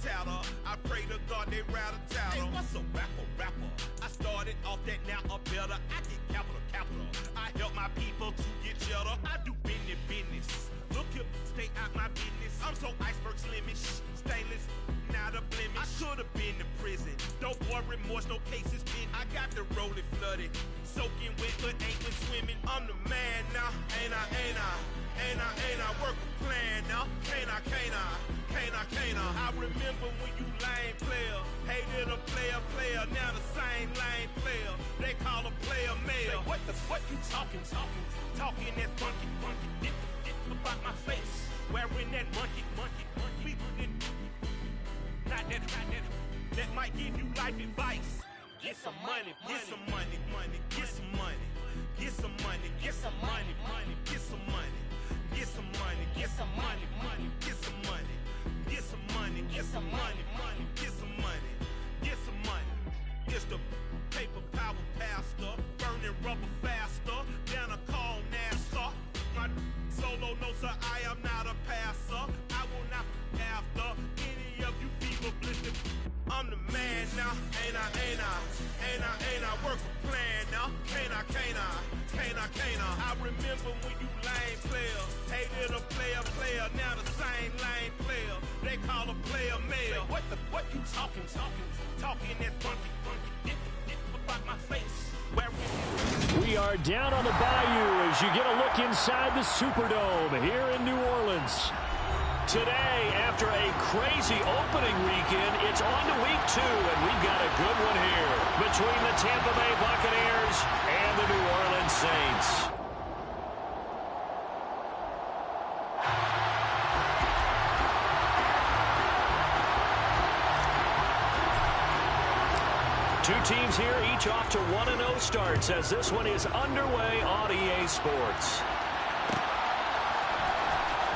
tatter. I pray to God they rattle tatter. Hey, what's a rapper? I started off that, now I'm better. I get capital. I help my people to get cheddar. I do business. Look here, stay out my business. I'm so iceberg slimish, stainless, not a blemish. I should have been in prison. Don't worry, remorse, no cases pinned. I got the rolling flooded, soaking wet, but ain't been swimming. I'm the man now, ain't I work a plan now. Can't I? I remember when you lame player, hated a player, now the same lame player. They call a player mayor. What you talking that funky, get about my face. Wearing that monkey. We not that might give you life advice. Get some money. It's the paper power pastor, burning rubber faster, down a call NASCAR. My solo notes are I am not a passer. I will not after any of you fever blistered. I'm the man now, ain't I work a plan now. Can't I? I remember when you lame player, hated a player, now the same lame player. They call a player mayor. What you talking that funky, get about my face. We are down on the bayou as you get a look inside the Superdome here in New Orleans. Today, after a crazy opening weekend, it's on to week 2, and we've got a good one here between the Tampa Bay Buccaneers and the New Orleans Saints. Two teams here, each off to 1-0 starts as this one is underway on EA Sports.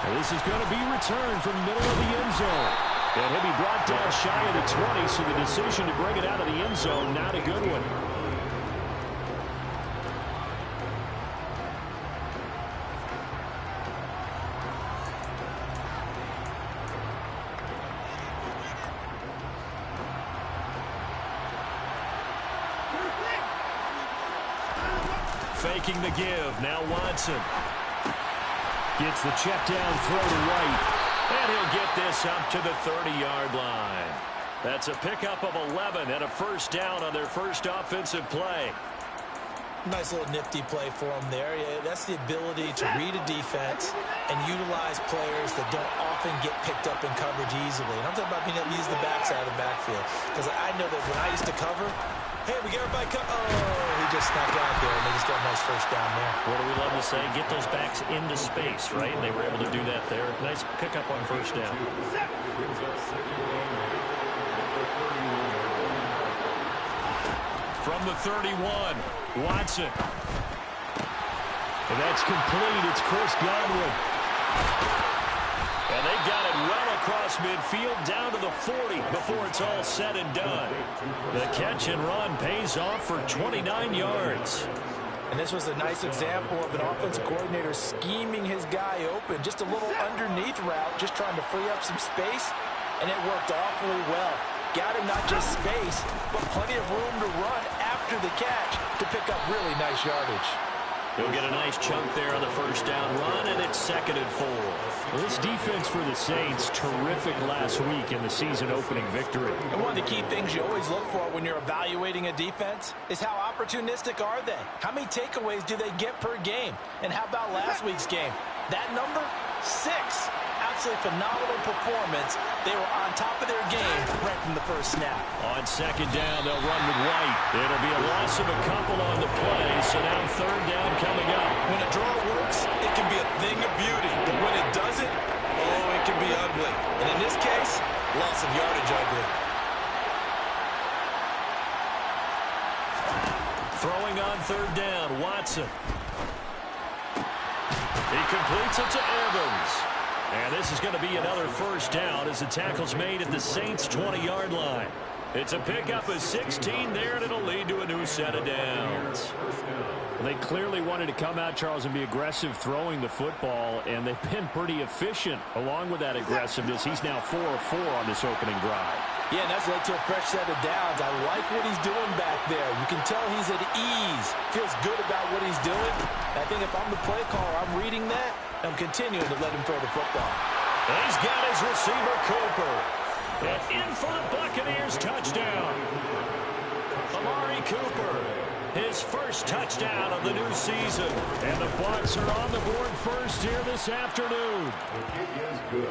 And this is going to be returned from the middle of the end zone. And he'll be brought down shy of the 20, so the decision to bring it out of the end zone, not a good one. Faking the give, now Watson. Gets the check down throw to right. And he'll get this up to the 30-yard line. That's a pickup of 11 and a first down on their first offensive play. Nice little nifty play for him there. Yeah, that's the ability to read a defense and utilize players that don't often get picked up in coverage easily. And I'm talking about being able to use the backside of the backfield. Because I know that when I used to cover, hey, we get everybody he just snuck out there, and they just got a nice first down there. What do we love to say? Get those backs into space, right? And they were able to do that there. Nice pickup on first down. From the 31, Watson. And that's complete. It's Chris Godwin. And they've got it well across midfield down to the 40 before it's all said and done. The catch and run pays off for 29 yards. And this was a nice example of an offensive coordinator scheming his guy open. Just a little underneath route, just trying to free up some space, and it worked awfully well. Got him not just space, but plenty of room to run after the catch to pick up really nice yardage. He'll get a nice chunk there on the first down run, and it's 2nd and 4. Well, this defense for the Saints, terrific last week in the season-opening victory. And one of the key things you always look for when you're evaluating a defense is how opportunistic are they? How many takeaways do they get per game? And how about last week's game? That number, 6. Absolutely phenomenal performance. They were on top of their game right from the first snap. On 2nd down, they'll run with White. It'll be a loss of a couple on the play, so now 3rd down coming up. When a draw works, it can be a thing of beauty. But when it doesn't, it can be ugly. And in this case, loss of yardage ugly. Throwing on 3rd down, Watson. He completes it to Evans. And this is going to be another first down as the tackle's made at the Saints' 20-yard line. It's a pickup of 16 there, and it'll lead to a new set of downs. They clearly wanted to come out, Charles, and be aggressive throwing the football, and they've been pretty efficient along with that aggressiveness. He's now 4 of 4 on this opening drive. Yeah, and that's led to a fresh set of downs. I like what he's doing back there. You can tell he's at ease. Feels good about what he's doing. I think if I'm the play caller, I'm reading that. I'm continuing to let him throw the football. And he's got his receiver, Cooper. And in for the Buccaneers touchdown. Amari Cooper, his first touchdown of the new season. And the Bucs are on the board first here this afternoon.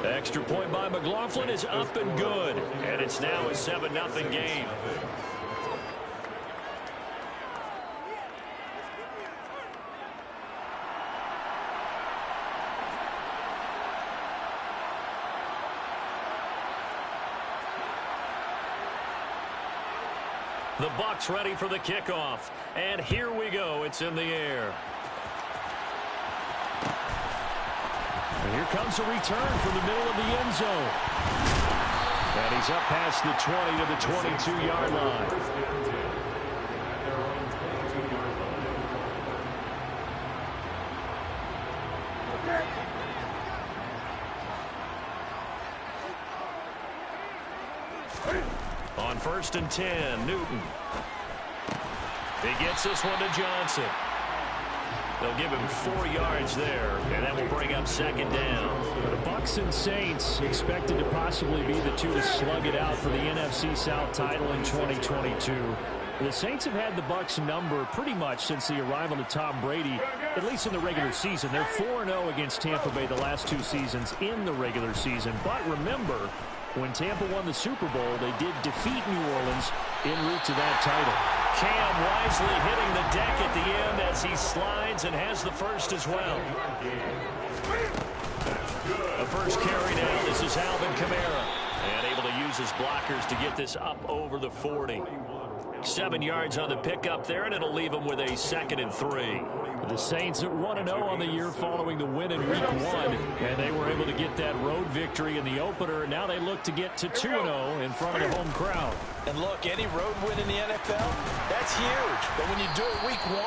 Extra point by McLaughlin is up and good. And it's now a 7-0 game. The Bucs ready for the kickoff. And here we go. It's in the air. And here comes a return from the middle of the end zone. And he's up past the 20 to the 22-yard line. On 1st and 10, Newton. He gets this one to Johnson. They'll give him 4 yards there, and that will bring up 2nd down. The Bucs and Saints expected to possibly be the two to slug it out for the NFC South title in 2022. The Saints have had the Bucs number pretty much since the arrival of Tom Brady, at least in the regular season. They're 4-0 against Tampa Bay the last 2 seasons in the regular season. But remember, when Tampa won the Super Bowl, they did defeat New Orleans en route to that title. Cam wisely hitting the deck at the end as he slides and has the first as well. The first carry now. This is Alvin Kamara. And able to use his blockers to get this up over the 40. 7 yards on the pickup there, and it'll leave him with a 2nd and 3. The Saints are 1-0 on the year following the win in Week 1, and they were able to get that road victory in the opener. Now they look to get to 2-0 in front of the home crowd. And look, any road win in the NFL, that's huge. But when you do it Week 1,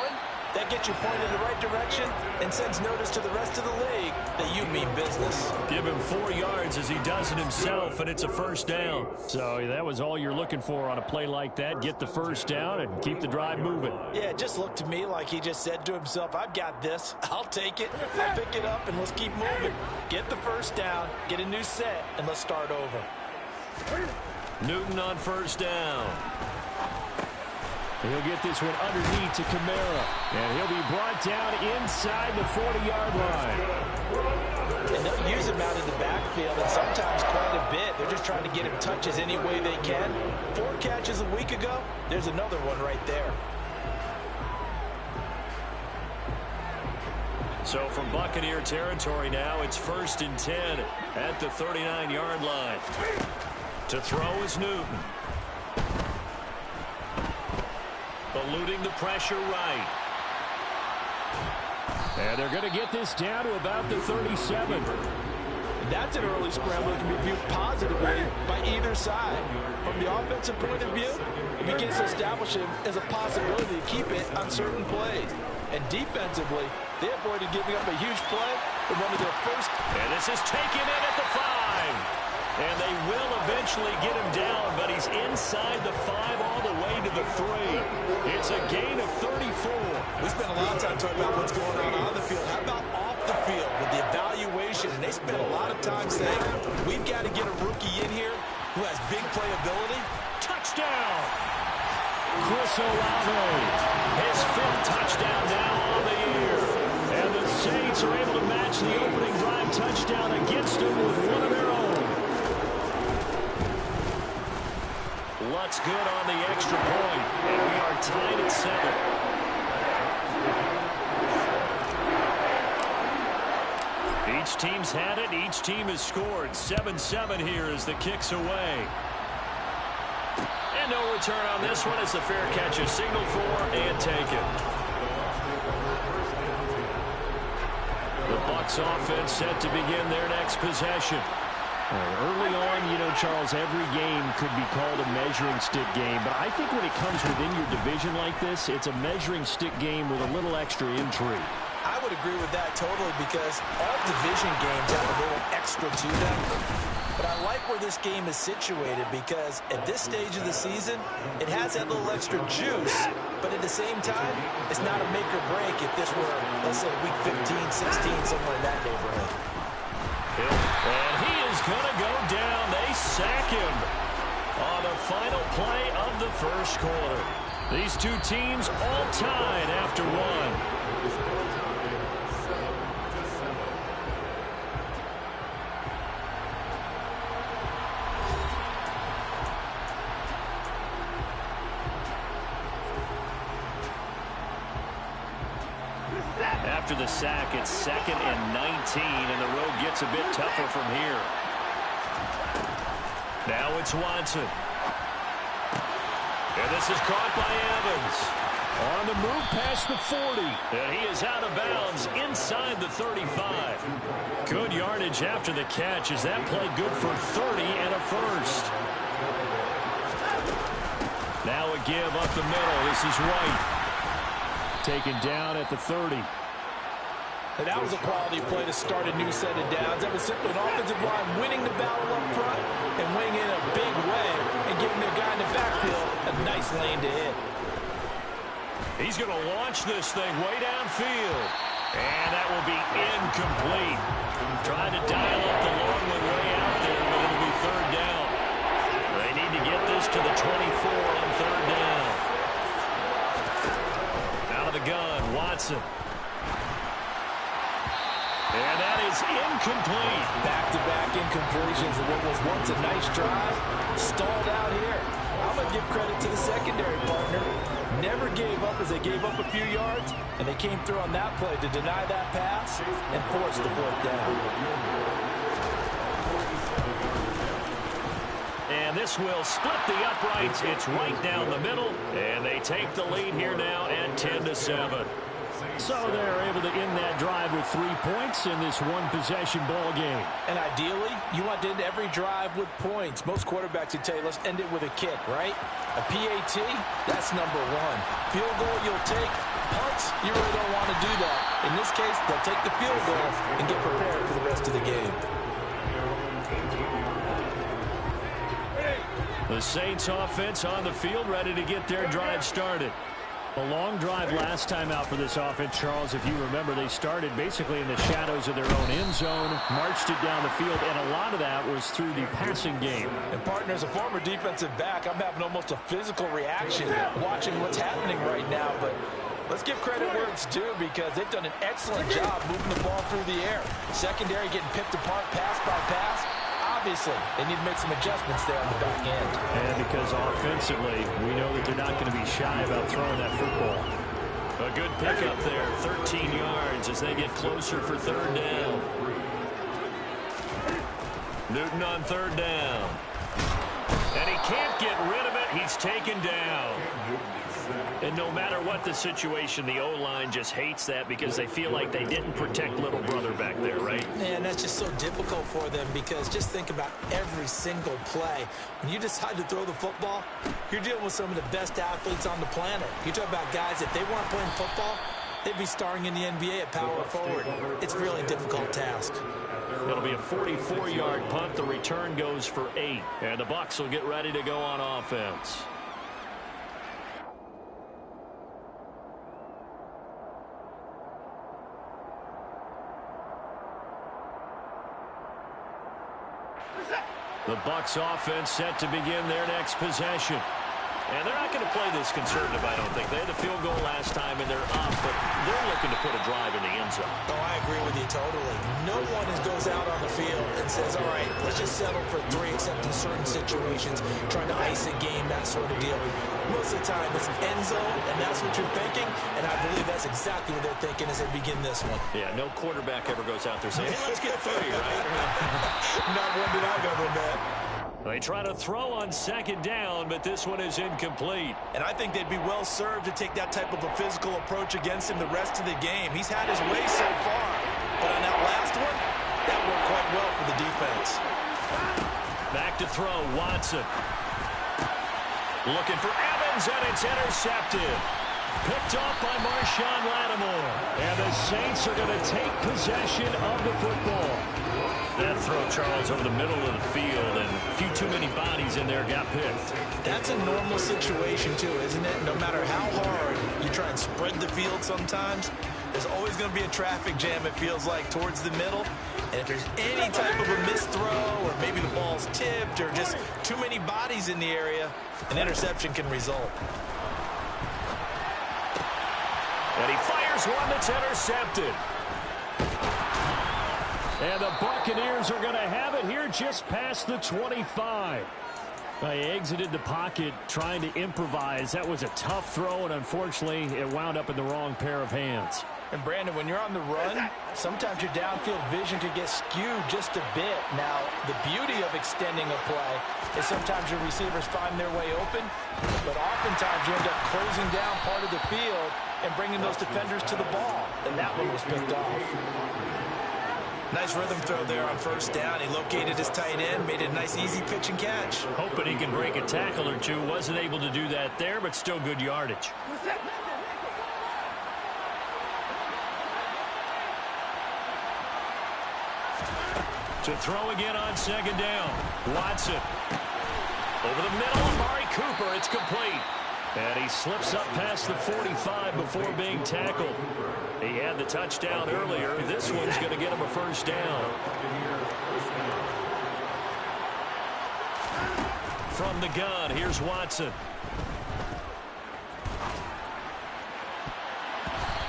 that gets you pointed in the right direction and sends notice to the rest of the league that you mean business. Give him 4 yards as he does it himself, and it's a 1st down. So that was all you're looking for on a play like that. Get the 1st down and keep the drive moving. Yeah, it just looked to me like he just said to himself, I've got this. I'll take it. I'll pick it up, and let's keep moving. Get the 1st down, get a new set, and let's start over. Newton on 1st down. He'll get this one underneath to Kamara. And he'll be brought down inside the 40-yard line. And they'll use him out in the backfield, and sometimes quite a bit. They're just trying to get him touches any way they can. 4 catches a week ago. There's another one right there. So from Buccaneer territory now, it's 1st and 10 at the 39-yard line. To throw is Newton. Eluding the pressure right. And they're going to get this down to about the 37. That's an early scramble that can be viewed positively by either side. From the offensive point of view, it begins to establish him as a possibility to keep it on certain plays. And defensively, they avoided giving up a huge play with one of their first. And this is taken in at the 5. And they will eventually get him down, but he's inside the 5 all the way to the 3. It's a gain of 34. We spent a lot of time talking about what's going on the field. How about off the field with the evaluation? And they spent a lot of time saying, we've got to get a rookie in here who has big playability. Touchdown! Chris Olave. His 5th touchdown now on the year. And the Saints are able to match the opening drive touchdown against him with one of their own. Lutz good on the extra point, and we are tied at 7. Each team's had it. Each team has scored. 7-7 here as the kick's away. And no return on this one as the fair catch is signaled for and taken. The Bucs offense set to begin their next possession. Early on, you know, Charles, every game could be called a measuring stick game. But I think when it comes within your division like this, it's a measuring stick game with a little extra intrigue. I would agree with that totally because all division games have a little extra to them. But I like where this game is situated because at this stage of the season, it has that little extra juice. But at the same time, it's not a make or break if this were, let's say, week 15, 16, somewhere in that neighborhood. And he is going to go down. They sack him on the final play of the first quarter. These two teams all tied after one. After the sack, it's 2nd and 19, and the road gets a bit tougher from here. Now it's Watson. And this is caught by Evans. On the move past the 40. And he is out of bounds inside the 35. Good yardage after the catch. Is that play good for 30 and a first? Now a give up the middle. This is White. Taken down at the 30. And that was a quality play to start a new set of downs. That was simply an offensive line winning the battle up front and winning in a big way and giving their guy in the backfield a nice lane to hit. He's going to launch this thing way downfield. And that will be incomplete. Trying to dial up the long one way out there, but it'll be third down. They need to get this to the 24 on third down. Out of the gun, Watson. And that is incomplete. Back-to-back incompletions of what was once a nice drive. Stalled out here. I'm going to give credit to the secondary partner. Never gave up as they gave up a few yards, and they came through on that play to deny that pass and force the fourth down. And this will split the uprights. It's right down the middle, and they take the lead here now at 10-7. So they're able to end that drive with 3 points in this one-possession ball game. And ideally, you want to end every drive with points. Most quarterbacks would tell you, let's end it with a kick, right? A PAT, that's number one. Field goal you'll take. Punts, you really don't want to do that. In this case, they'll take the field goal and get prepared for the rest of the game. The Saints offense on the field, ready to get their drive started. A long drive last time out for this offense, Charles. If you remember, they started basically in the shadows of their own end zone, marched it down the field, and a lot of that was through the passing game. And partner, as a former defensive back, I'm having almost a physical reaction watching what's happening right now. But let's give credit where it's due because they've done an excellent job moving the ball through the air. Secondary getting picked apart pass by pass. Obviously, they need to make some adjustments there on the back end. And because offensively, we know that they're not going to be shy about throwing that football. A good pickup there, 13 yards as they get closer for third down. Newton on third down. And he can't get rid of it. He's taken down. And no matter what the situation, the O-line just hates that because they feel like they didn't protect little brother back there, right? Man, that's just so difficult for them because just think about every single play. When you decide to throw the football, you're dealing with some of the best athletes on the planet. You talk about guys, if they weren't playing football, they'd be starring in the NBA at power forward. It's a really difficult task. It'll be a 44-yard punt. The return goes for 8. And the Bucs will get ready to go on offense. The Bucs offense set to begin their next possession. And they're not going to play this conservative, I don't think. They had the field goal last time, and they're up, but they're looking to put a drive in the end zone. Oh, I agree with you totally. No one goes out on the field and says, all right, let's just settle for 3 except in certain situations, trying to ice a game, that sort of deal. Most of the time, it's end zone, and that's what you're thinking, and I believe that's exactly what they're thinking as they begin this one. Yeah, no quarterback ever goes out there saying, hey, let's get 3, right? Not one that I've ever met. They try to throw on second down, but this one is incomplete. And I think they'd be well served to take that type of a physical approach against him the rest of the game. He's had his way so far, but on that last one, that worked quite well for the defense. Back to throw, Watson. Looking for Evans, and it's intercepted. Picked off by Marshawn Lattimore. And the Saints are going to take possession of the football. That throw, Charles, over the middle of the field, and a few too many bodies in there got picked. That's a normal situation, too, isn't it? No matter how hard you try and spread the field sometimes, there's always going to be a traffic jam, it feels like, towards the middle. And if there's any type of a missed throw, or maybe the ball's tipped, or just too many bodies in the area, an interception can result. And he fires one that's intercepted. And the Buccaneers are going to have it here just past the 25. He exited the pocket trying to improvise. That was a tough throw, and unfortunately, it wound up in the wrong pair of hands. And, Brandon, when you're on the run, sometimes your downfield vision could get skewed just a bit. Now, the beauty of extending a play is sometimes your receivers find their way open, but oftentimes you end up closing down part of the field and bringing those defenders to the ball. And that one was picked off. Nice rhythm throw there on first down. He located his tight end, made it a nice, easy pitch and catch. Hoping he can break a tackle or two. Wasn't able to do that there, but still good yardage. To throw again on second down. Watson. Over the middle, Amari Cooper. It's complete. And he slips up past the 45 before being tackled. He had the touchdown earlier. This one's going to get him a first down. From the gun, here's Watson.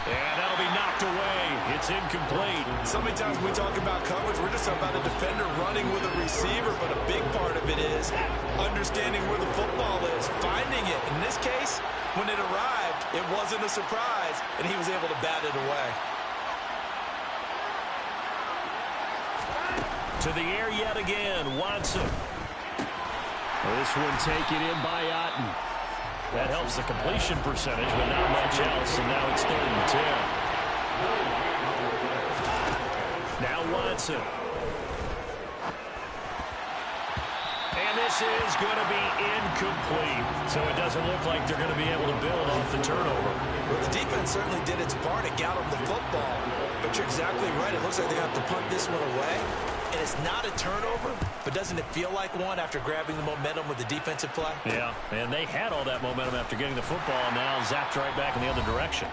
And that'll be knocked away. It's incomplete. So many times when we talk about coverage, we're just talking about a defender running with a receiver, but a big part of it is understanding where the football is, finding it. In this case, when it arrived, it wasn't a surprise, and he was able to bat it away. To the air yet again, Watson. This one taken in by Otten. That helps the completion percentage, but not much else, and now it's 3rd and 10. Now Watson. And this is going to be incomplete. So it doesn't look like they're going to be able to build off the turnover. Well, the defense certainly did its part. It got them the football. But you're exactly right. It looks like they're going to have to punt this one away. And it's not a turnover, but doesn't it feel like one after grabbing the momentum with the defensive play? Yeah, and they had all that momentum after getting the football, and now zapped right back in the other direction.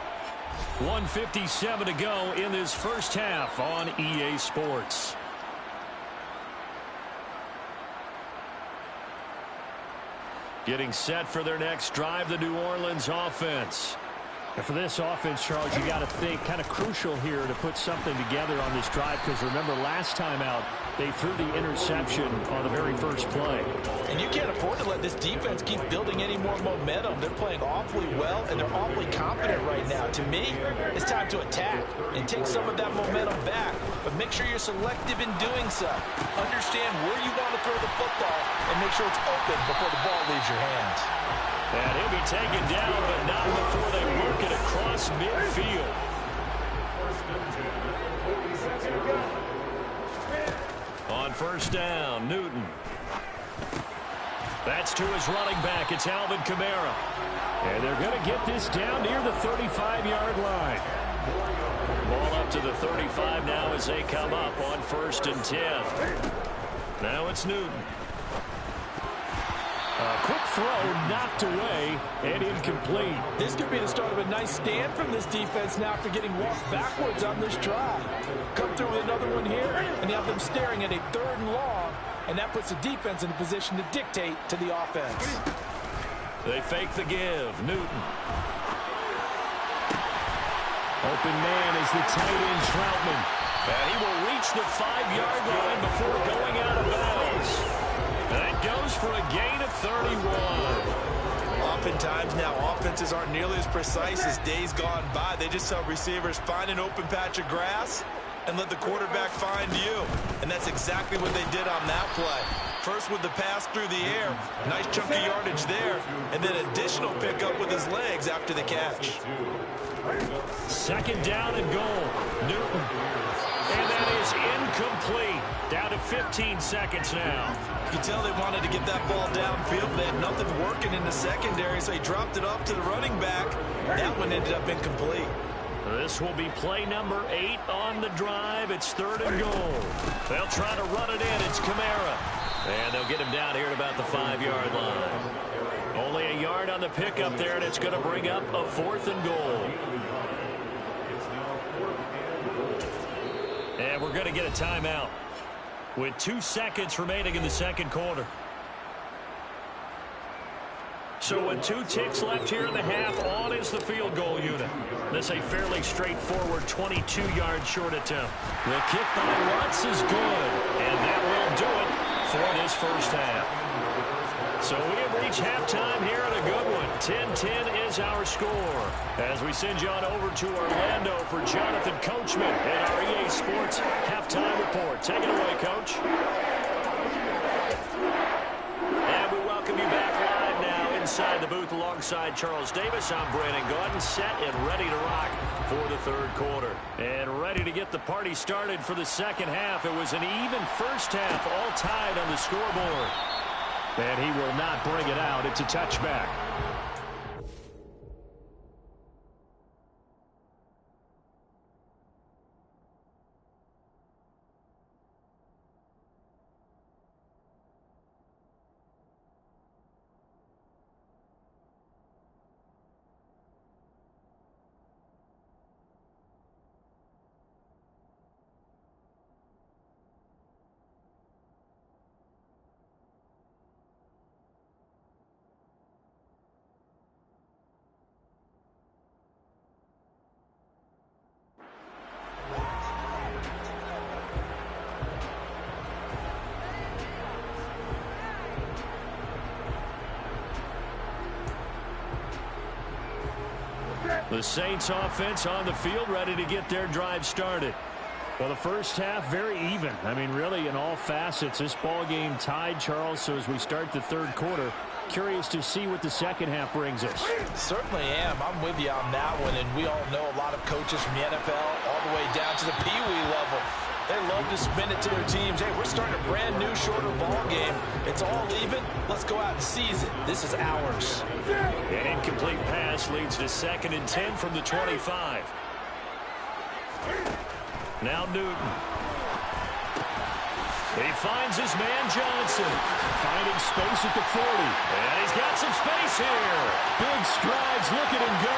1:57 to go in this first half on EA Sports. Getting set for their next drive, the New Orleans offense. And for this offense, Charles, you got to think kind of crucial here to put something together on this drive, because remember last time out they threw the interception on the very first play. And you can't afford to let this defense keep building any more momentum. They're playing awfully well, and they're awfully confident right now. To me, it's time to attack and take some of that momentum back, but make sure you're selective in doing so. Understand where you want to throw the football and make sure it's open before the ball leaves your hands. And he'll be taken down, but not before they work it across midfield. On first down, Newton. That's to his running back. It's Alvin Kamara. And they're going to get this down near the 35-yard line. Ball up to the 35 now as they come up on 1st and 10. Now it's Newton. A quick throw knocked away and incomplete. This could be the start of a nice stand from this defense now after getting walked backwards on this drive. Come through with another one here, and you have them staring at a 3rd and long, and that puts the defense in a position to dictate to the offense. They fake the give. Newton. Open man is the tight end Troutman. And he will reach the 5-yard line before going out of bounds. That goes for a gain of 31. Oftentimes now, offenses aren't nearly as precise as days gone by. They just tell receivers, find an open patch of grass and let the quarterback find you. And that's exactly what they did on that play. First with the pass through the air, nice chunk of yardage there, and then additional pickup with his legs after the catch. 2nd down and goal. Newton. And that is is incomplete. Down to 15 seconds now. You can tell they wanted to get that ball downfield. They had nothing working in the secondary, so he dropped it off to the running back. That one ended up incomplete. This will be play number 8 on the drive. It's 3rd and goal. They'll try to run it in. It's Kamara. And they'll get him down here at about the 5-yard line. Only a yard on the pickup there, and it's going to bring up a 4th and goal. And we're going to get a timeout with 2 seconds remaining in the second quarter. So with 2 ticks left here in the half, on is the field goal unit. This a fairly straightforward 22-yard short attempt. The kick by Watts is good, and that will do it for this first half. So we have reached halftime here in a good one. 10-10 is our score. As we send you on over to Orlando for Jonathan Coachman at our EA Sports Halftime Report. Take it away, Coach. And we welcome you back live now inside the booth alongside Charles Davis. I'm Brandon Gaudin, set and ready to rock for the third quarter. And ready to get the party started for the second half. It was an even first half, all tied on the scoreboard. And he will not bring it out. It's a touchback. The Saints offense on the field, ready to get their drive started. Well, the first half, very even. I mean, really, in all facets, this ball game tied, Charles. So as we start the third quarter, curious to see what the second half brings us. Certainly am. I'm with you on that one. And we all know a lot of coaches from the NFL all the way down to the Pee Wee level. They love to spin it to their teams. Hey, we're starting a brand new, shorter ball game. It's all even. Let's go out and seize it. This is ours. An incomplete pass leads to 2nd and 10 from the 25. Now Newton. He finds his man Johnson. Finding space at the 40. And he's got some space here. Big strides. Look at him go.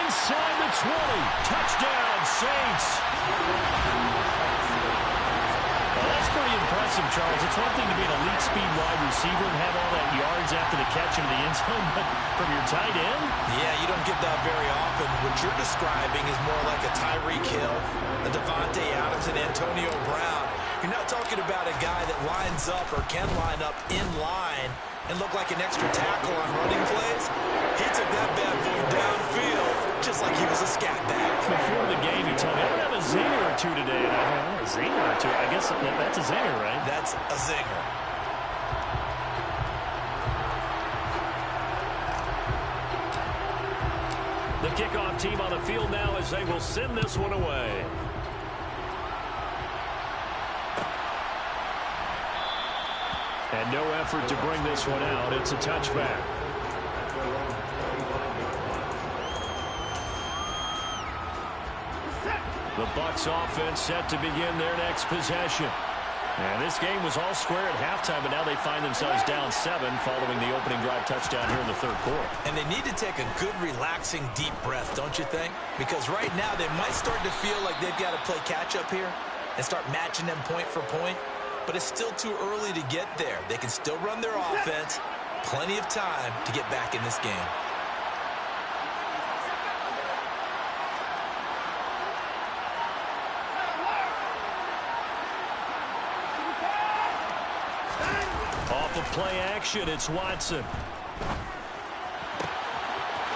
Inside the 20. Touchdown, Saints. Well, that's pretty impressive, Charles. It's one thing to be an elite speed wide receiver and have all that yards after the catch into the end zone, but from your tight end? Yeah, you don't get that very often. What you're describing is more like a Tyreek Hill, a Devontae Adams, and Antonio Brown. You're not talking about a guy that lines up or can line up in line and look like an extra tackle on running plays. He took that bad boy downfield just like he was a scat bag. Before the game, he told me, I'm going to have a zinger or two today. And I thought, a zinger or two? I guess that's a zinger, right? That's a zinger. The kickoff team on the field now as they will send this one away. And no effort to bring this one out. It's a touchback. The Bucs offense set to begin their next possession. And this game was all square at halftime, but now they find themselves down 7 following the opening drive touchdown here in the third quarter. And they need to take a good, relaxing, deep breath, don't you think? Because right now they might start to feel like they've got to play catch-up here and start matching them point for point. But it's still too early to get there. They can still run their offense. Plenty of time to get back in this game. Off of play action, it's Watson.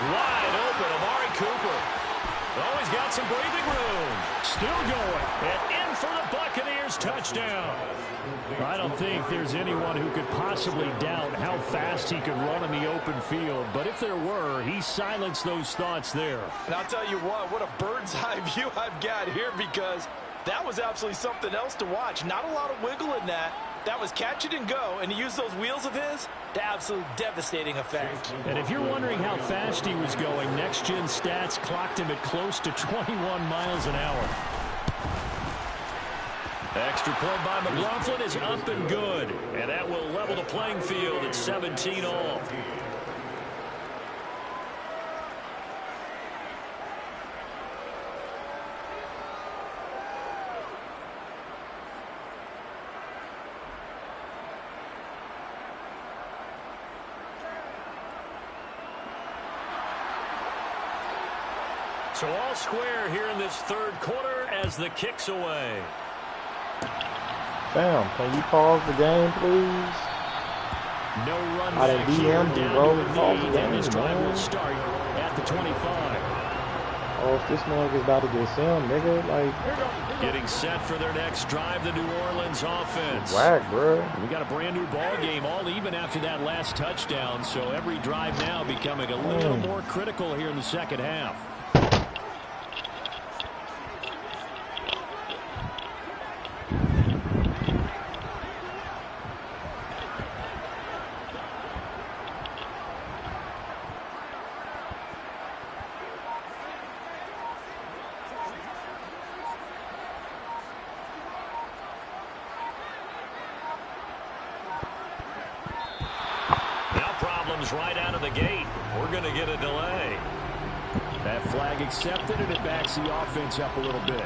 Wide open, Amari Cooper. Oh, he's got some breathing room. Still going. And in for the Buccaneers touchdown. I don't think there's anyone who could possibly doubt how fast he could run in the open field. But if there were, he silenced those thoughts there. And I'll tell you what a bird's eye view I've got here, because That was absolutely something else to watch. Not a lot of wiggle in that. That was catch it and go, and he used those wheels of his to absolutely devastating effect. And if you're wondering how fast he was going, next-gen stats clocked him at close to 21 miles an hour. Extra point by McLaughlin is up and good, and that will level the playing field at 17 all. So all square here in this third quarter as the kick's away. Sam, can you pause the game, please? No run I back didn't here, DM you, down bro. to a Pause the knee, and this game, drive man. will start at the 25. Oh, if this nigga's about to get Sam, nigga, like... Getting set for their next drive, the New Orleans offense. Whack, bro. We got a brand new ball game, all even after that last touchdown, so every drive now becoming a little more critical here in the second half. Right out of the gate. We're going to get a delay. That flag accepted, and it backs the offense up a little bit.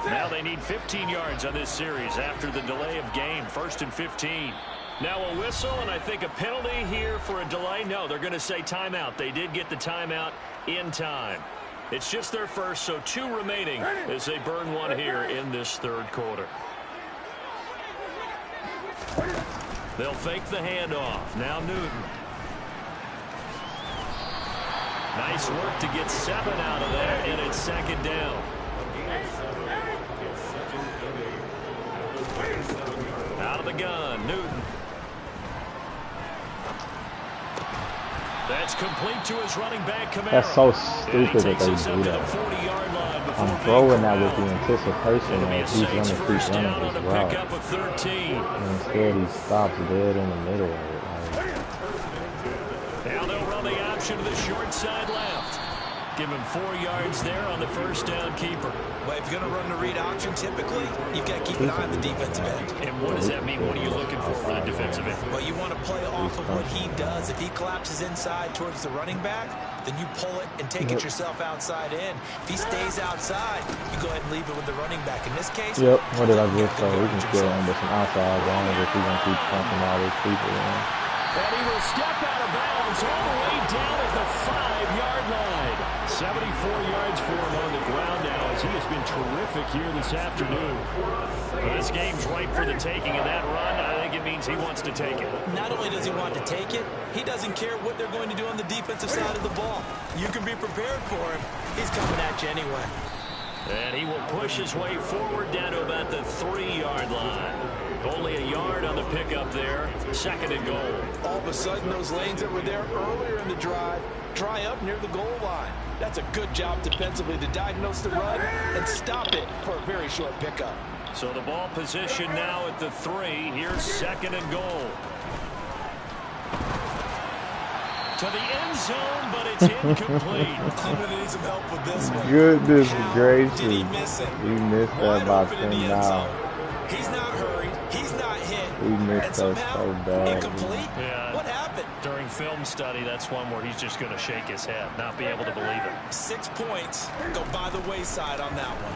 Now they need 15 yards on this series after the delay of game. 1st and 15. Now a whistle, and I think a penalty here for a delay. No, they're going to say timeout. They did get the timeout in time. It's just their first, so 2 remaining as they burn one here in this 3rd quarter. They'll fake the handoff. Now Newton. Nice work to get 7 out of that, and it's 2nd down. Out of the gun, Newton. That's complete to his running back, Kamara. That's so stupid that they do that. I'm throwing that with the anticipation that he's going to keep running his route. And instead he stops dead in the middle of it. Now they'll run the option to the short side left. Give him 4 yards there on the 1st down keeper. Well, if you're going to run the read option, typically, you've got to keep an eye on the defensive end. And what does that mean? What are you looking for the defensive end? Well, you want to play off of what he does. If he collapses inside towards the running back, then you pull it and take it yourself outside in. If he stays outside, you go ahead and leave it with the running back. In this case, what did I just say? We can still end with some outside runners if he's going to keep pumping all these people in. And he will step out of bounds all the way down at the 5-yard line. 74 yards for him on the ground now as he has been terrific here this afternoon. This game's ripe for the taking, and that run, I think it means he wants to take it. Not only does he want to take it, he doesn't care what they're going to do on the defensive side of the ball. You can be prepared for him. He's coming at you anyway. And he will push his way forward down to about the 3-yard line. Only a yard on the pickup there. 2nd and goal. All of a sudden, those lanes that were there earlier in the drive dry up near the goal line. That's a good job defensively to diagnose the run and stop it for a very short pickup. So the ball position now at the 3. Here's 2nd and goal. To the end zone, but it's incomplete. I'm going to need some help with this one. Goodness gracious. Did he miss it? He missed that about 10 miles. He's not hurried. He's not hit. He missed that so bad. Incomplete? Yeah. What happened? During film study, that's one where he's just going to shake his head, not be able to believe it. 6 points go by the wayside on that one.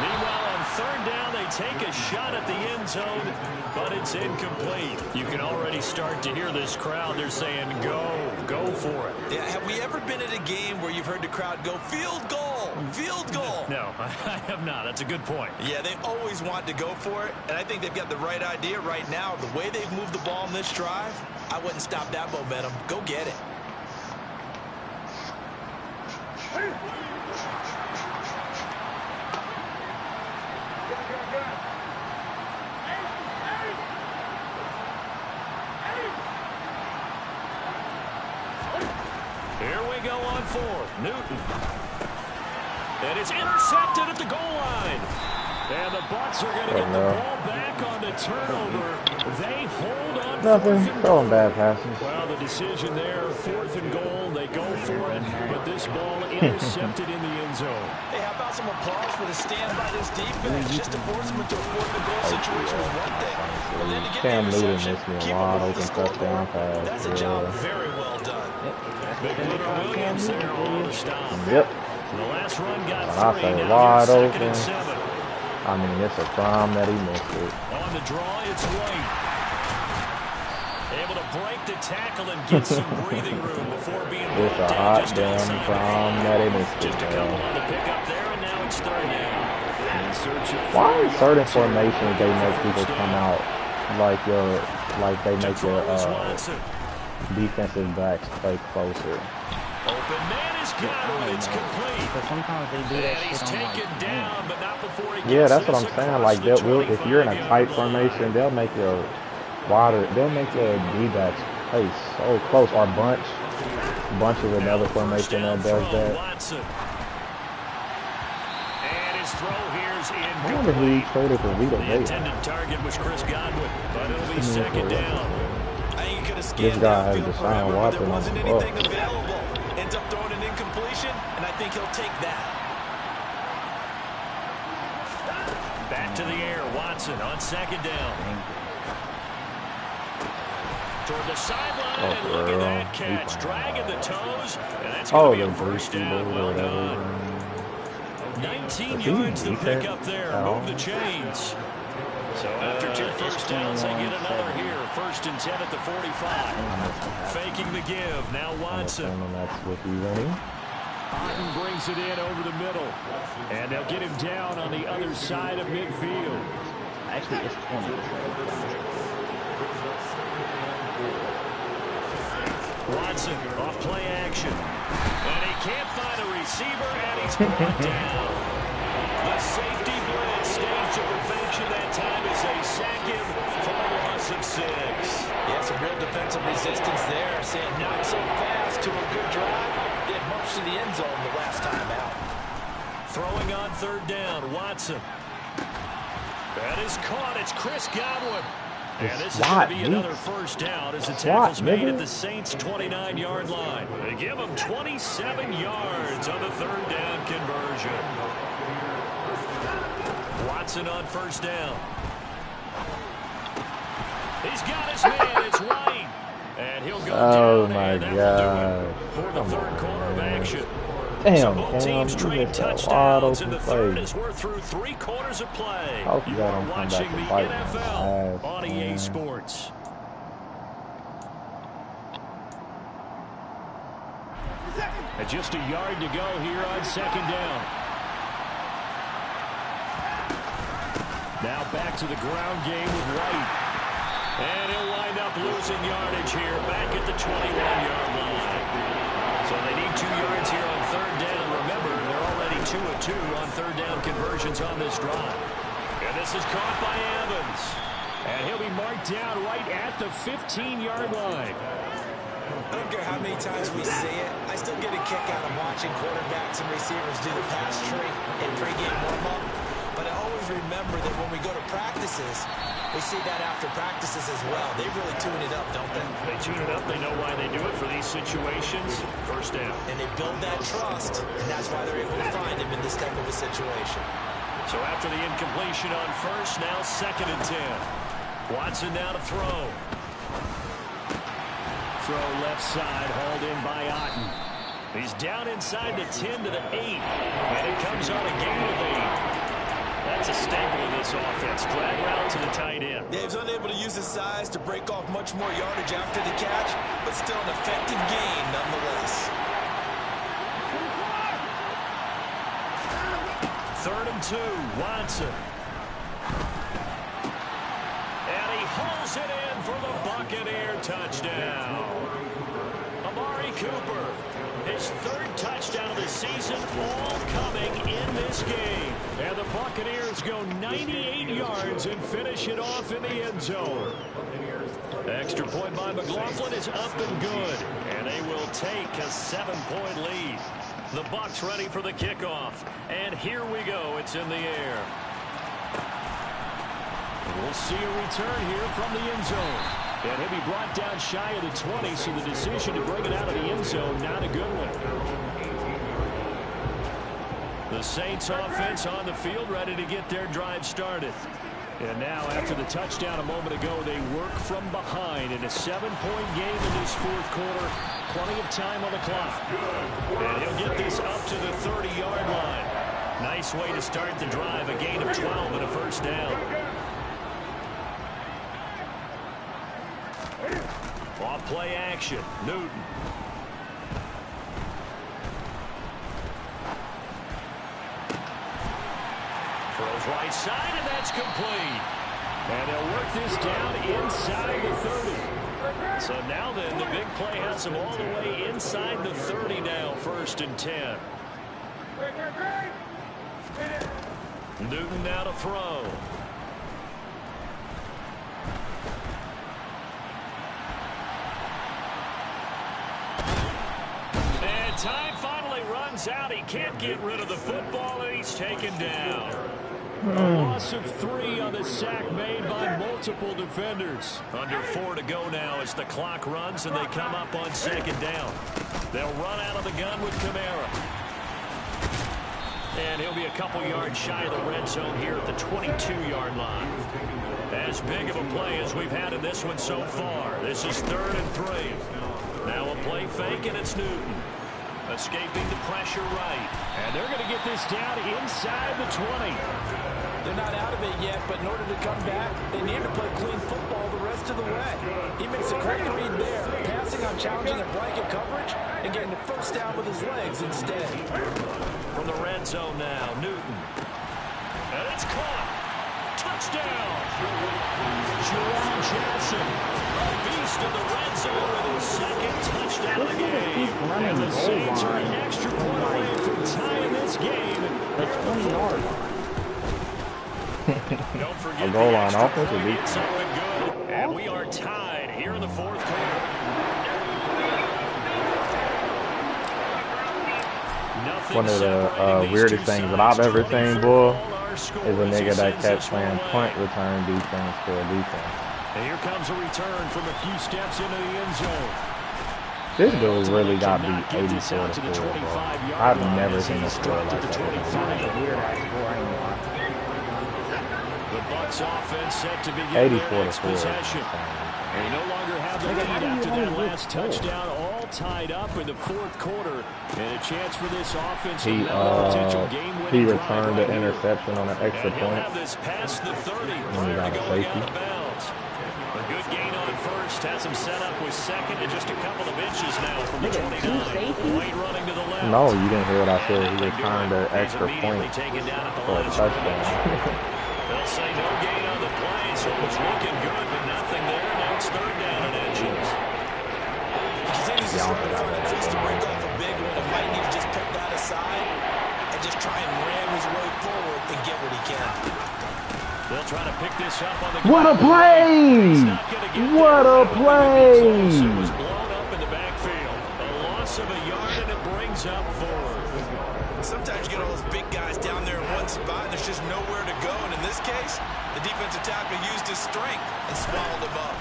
Meanwhile, on 3rd down, they take a shot at the end zone, but it's incomplete. You can already start to hear this crowd. They're saying, go for it. Yeah, have we ever been at a game where you've heard the crowd go, field goal, field goal? No, I have not. That's a good point. Yeah, they always want to go for it, and I think they've got the right idea right now. The way they've moved the ball in this drive, I wouldn't stop that momentum. Go get it. Here we go on 4th. Newton. And it's intercepted at the goal line. And the Bucs are going to get the ball back on the turnover. They hold on. Nothing. Throwing bad passes. Well, the decision there, 4th and goal. They go for it, but this ball intercepted in the end zone. Hey, how about some applause for the stand by this defense? Just to force them into a 4th and goal situation was one thing. But then to get Cam the Newton interception, missed me a keep wide them off open the touchdown scoreboard. pass. That's a job very well done. Williams there on the stop. Yep. The last run got I 3. say Now wide here's 2nd open. and 7. I mean, it's a crime that he missed it. On the draw, it's White. Able to break the tackle and get some breathing room before being It's a brought down hot just damn outside crime the 5. that he missed it. Just a couple on the pickup there, and now it's 3rd down. In search of Why 4 in certain yards formations they make people first come down. out like they make To throw your is Watson. defensive backs play closer? Open man is got him. It's complete. But sometimes they do that And he's shit on taken like down, but not before he Yeah, gets that's what this I'm saying. across Like, the if you're in a 25-yard tight line. formation, they'll make your D-backs play so close. Or bunch is another formation that does that. Watson. And his throw here's I wonder who he incomplete. traded for Vito The Vea. intended target was Chris Godwin, but it'll be 2nd down. I think you could have This scanned guy has downfield the for Deshaun him, but Watson there on wasn't the anything Bucs. available. Ends up throwing an incompletion, and I think he'll take that. Back to the air, Watson on 2nd down. Toward the sideline, and look at that catch. Dragging the toes, and that's going to be a 1st down. Well done. 19 yards to pick up there. Move the chains. So after 2 first downs, they get another here. 1st and 10 at the 45. Faking the give. Now Watson. Otten brings it in over the middle. And they'll get him down on the other side of midfield. Actually, it's 20. Watson off play action. And he can't find a receiver, and he's brought down. The safety blitz staged to perfection that time as they sack him for a loss of 6. Yeah, some real defensive resistance there. Saying not so fast to a good drive. It marched to the end zone the last time out. Throwing on 3rd down, Watson. That is caught. It's Chris Godwin. And this is going to be another 1st down as the tackle's made at the Saints' 29-yard line. They give them 27 yards on the 3rd down conversion. Watson on 1st down. He's got his man. It's White. And he'll go down. And that will do it for the 3rd quarter of action. Damn, so both teams trade touchdowns in the 3rd as we're through 3 quarters of play. You are watching the NFL on EA Sports. And just a yard to go here on 2nd down. Now back to the ground game with White. And he'll wind up losing yardage here back at the 21-yard line. So they need 2 yards here on 3rd down. Remember, they're already 2 of 2 on 3rd down conversions on this drive. And this is caught by Evans. And he'll be marked down right at the 15-yard line. I don't care how many times we see it. I still get a kick out of watching quarterbacks and receivers do the pass tree in pregame warm-up. But I always remember that when we go to practices, we see that after practices as well. They really tune it up, don't they? They tune it up. They know why they do it for these situations. 1st down. And they build that trust, and that's why they're able to find him in this type of a situation. So after the incompletion on 1st, now 2nd and 10. Watson now to throw. Throw left side, hauled in by Otten. He's down inside the 10 to the 8. And it comes on a gain of 8. That's a staple of this offense. Drag route to the tight end. Yeah, he's unable to use his size to break off much more yardage after the catch, but still an effective gain nonetheless. 3rd and 2, Watson. And he hauls it in for the Buccaneer touchdown. Amari Cooper, his 3rd touchdown of the season, all coming in this game. And the Buccaneers go 98 yards and finish it off in the end zone. Extra point by McLaughlin is up and good. And they will take a 7-point lead. The Bucs ready for the kickoff. And here we go. It's in the air. We'll see a return here from the end zone. And he'll be brought down shy of the 20, so the decision to bring it out of the end zone, not a good one. The Saints offense on the field, ready to get their drive started. And now, after the touchdown a moment ago, they work from behind in a 7-point game in this 4th quarter. Plenty of time on the clock. And he'll get this up to the 30-yard line. Nice way to start the drive, a gain of 12 and a 1st down. Off play action, Newton. Throws right side, and that's complete. And they'll work this down inside the 30. So now then, the big play has them all the way inside the 30 now, 1st and 10. Newton now to throw. And time finally runs out. He can't get rid of the football, and he's taken down. A loss of 3 on the sack made by multiple defenders. Under 4 to go now as the clock runs and they come up on 2nd down. They'll run out of the gun with Kamara. And he'll be a couple yards shy of the red zone here at the 22-yard line. As big of a play as we've had in this one so far. This is 3rd and 3. Now a play fake, and it's Newton. Escaping the pressure right. And they're going to get this down inside the 20. They're not out of it yet, but in order to come back, they need to play clean football the rest of the way. He makes a great read there, passing on challenging a blanket coverage and getting the first down with his legs instead. From the red zone now, Newton. And it's caught. Touchdown. Jerome Jackson, a beast in the red zone with his second touchdown of the game. And the Saints are an extra point away from tying this game. That's 20 yards. Don't forget a goal line offense would be something good. And we are tied here in the fourth quarter. One of the weirdest things that I've ever seen, boy, is a nigga that kept playing punt return defense for a defense. And here comes a return from a few steps into the end zone. This dude really got beat 84 to 4, bro. I've never seen a score like that. The Bucs offense set to begin 84 their next to 4. possession. They no longer have the lead after that last touchdown, all tied up in the fourth quarter. And a chance for this offense to potential game-winning. He returned the interception on an extra point. Have this past the 30 And he got a safety. A good gain on first has him set up with second and just a couple of inches now from the 29. Wade running to the left. No, you didn't hear what I said. He returned the extra point for a touchdown. They'll say no gain on the play, so it was looking good, but nothing there. Now it's third down and inches. Continues to struggle for the Bucs to break off a big one. He might need to just put that aside and just try and ram his way forward and get what he can. They'll try to pick this up on the What a play! What a play! It was blown up in the backfield. A loss of a yard, and it brings up forward. Sometimes you get all those big guys down there in one spot, and there's just nowhere to go. And in this case, the defensive tackle used his strength and swallowed him up.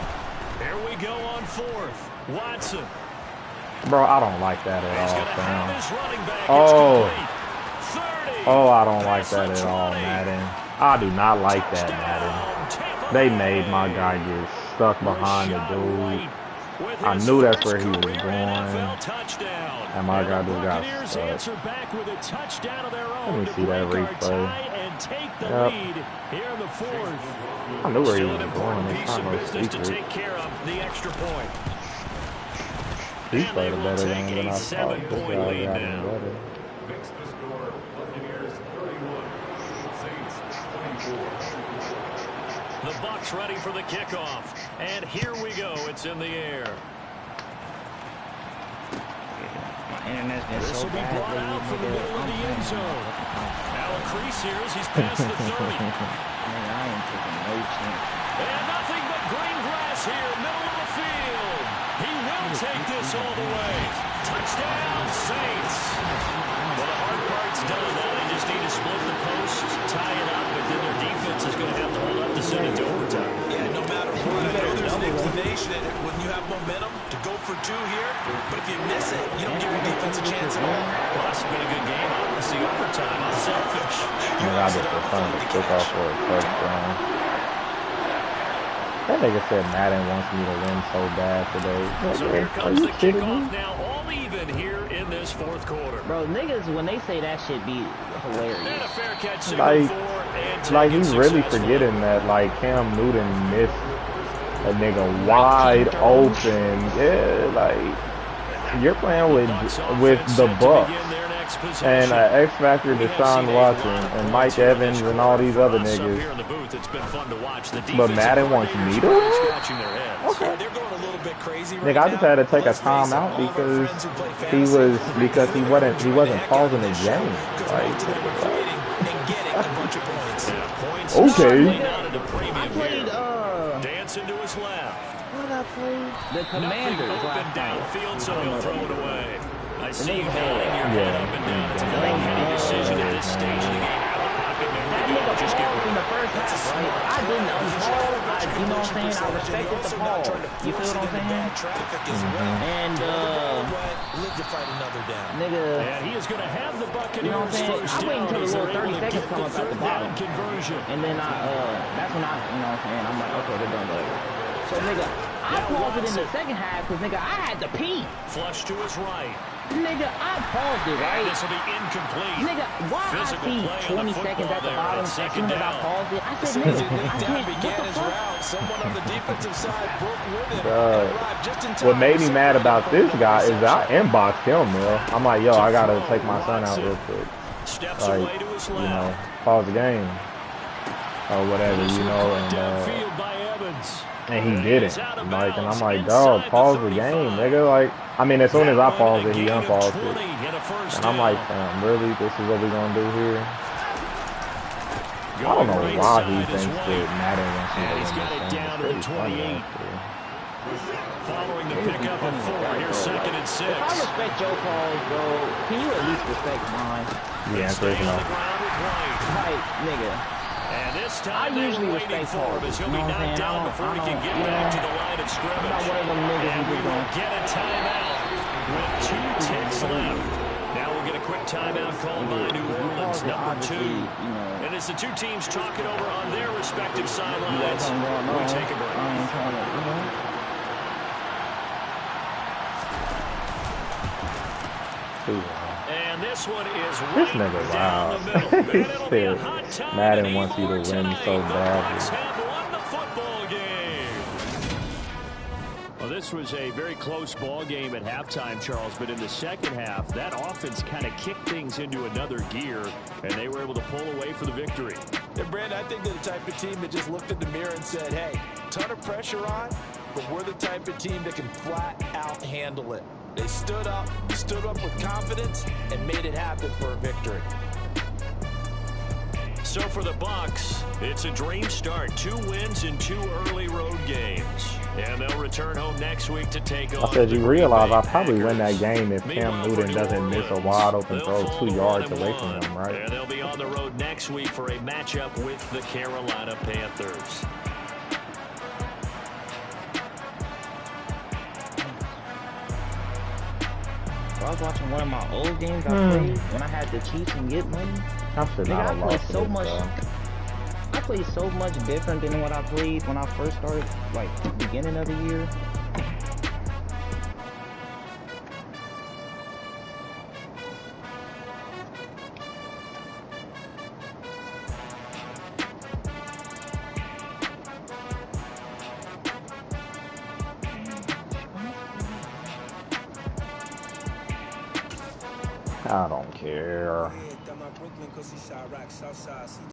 Here we go on fourth. Watson. Bro, I don't like that at all, fam. I don't like that at all, Madden. I do not like that, Madden. They made my guy get stuck behind the dude. I knew that's where he was going. And my guy just got stuck. Let me see that replay. Yep. I knew where he was going. It's not no secret. He played a better game than I thought. This guy got him better. The Bucs ready for the kickoff. And here we go. It's in the air. This will be brought out from the middle of the end zone. Now a crease here as he's past the 30. I ain't taking no chance. And nothing but green grass here, middle of the field. He will take this all the way. Touchdown, Saints. Well, the hard part's done. Now they just need to split the posts, tie it up, but then their defense is going to have to hold up to send it to overtime. Yeah, no matter what, I know there's an inclination when you have momentum to go for two here, but if you miss it, you don't give your defense a chance at all. Well, that's been a good game. I want to see overtime. I'm selfish. I just returned the kickoff for a touchdown. That nigga said Madden wants me to win so bad today. So here comes the kickoff now, all even here in this fourth quarter. Bro, niggas, when they say that shit be hilarious. And a fair catch like he's really forgetting that, like, Cam Newton missed a nigga wide open. Yeah, like, you're playing with the Bucs. And X Factor, Deshaun Watson, and Mike Evans, and all these other niggas. But Madden wants me to win? Okay. Nigga, I just had to take a timeout because he wasn't pausing the game. Okay. I played dance into his left. What did I play? The Commanders last night. Downfield, so he'll throw it away. I see you nodding your head up and down. It's a late decision at this stage of the game. Out of the pocket, just get in the first half, right? I didn't unpause. You know what I'm saying? I respected the pause. You feel what I'm saying? And live to fight another down. Nigga. And he is going to have the Buccaneers. You know what I'm saying? I wait until the little 30 seconds come up at the bottom. Conversion. And then that's when you know what I'm saying? I'm like, okay, they're done. So nigga, I I paused it in the second half because, nigga, I had to pee. Flush to his right. Nigga, I paused it, right? This will be incomplete. Nigga, why Physical I see 20 seconds at the bottom as soon as I paused it? I said, nigga, I said, began his route. Someone on the defensive side broke with him. God. Just in time. What made me mad about this guy is I inboxed him, bro. I'm like, yo, I gotta take my son out real quick. Steps Like, away to his you left. know, pause the game or whatever, you know, and he did it. Like, and I'm like, dog, pause the game, nigga. Like, I mean, as soon as I paused it, he unpaused it. And I'm like, fam, really? This is what we gonna do here? I don't know why he thinks that Madden wants him to win this game. It's pretty funny, actually. Following the pickup of 4, here's 2nd and 6. If I respect your calls, bro, can you at least respect mine? The answer is no. Like, nigga. And this time I usually respect calls. as he'll be knocked down before he can get back to the line of scrimmage. I'm not one of them niggas And who we just will don't. get a timeout with 2 ticks left. Now we'll get a quick timeout called by New Orleans, number 2. And as the two teams talking over on their respective sidelines, we take a break. And this one is This nigga wild. He said Madden wants you to win so badly. Well, this was a very close ball game at halftime, Charles, but in the second half, that offense kind of kicked things into another gear, and they were able to pull away for the victory. And Brandon, I think they're the type of team that just looked in the mirror and said, hey, ton of pressure on, but we're the type of team that can flat out handle it. They stood up with confidence, and made it happen for a victory. So for the Bucs, it's a dream start. 2 wins in 2 early road games. And they'll return home next week to take on. I said, you realize I'll probably win that game if Cam Newton doesn't miss a wide open throw 2 yards away from him, right? And they'll be on the road next week for a matchup with the Carolina Panthers. I was watching one of my old games I played when I had the Chiefs and get money. Nigga, I played so much. I played so much different than what I played when I first started, like beginning of the year. I don't care.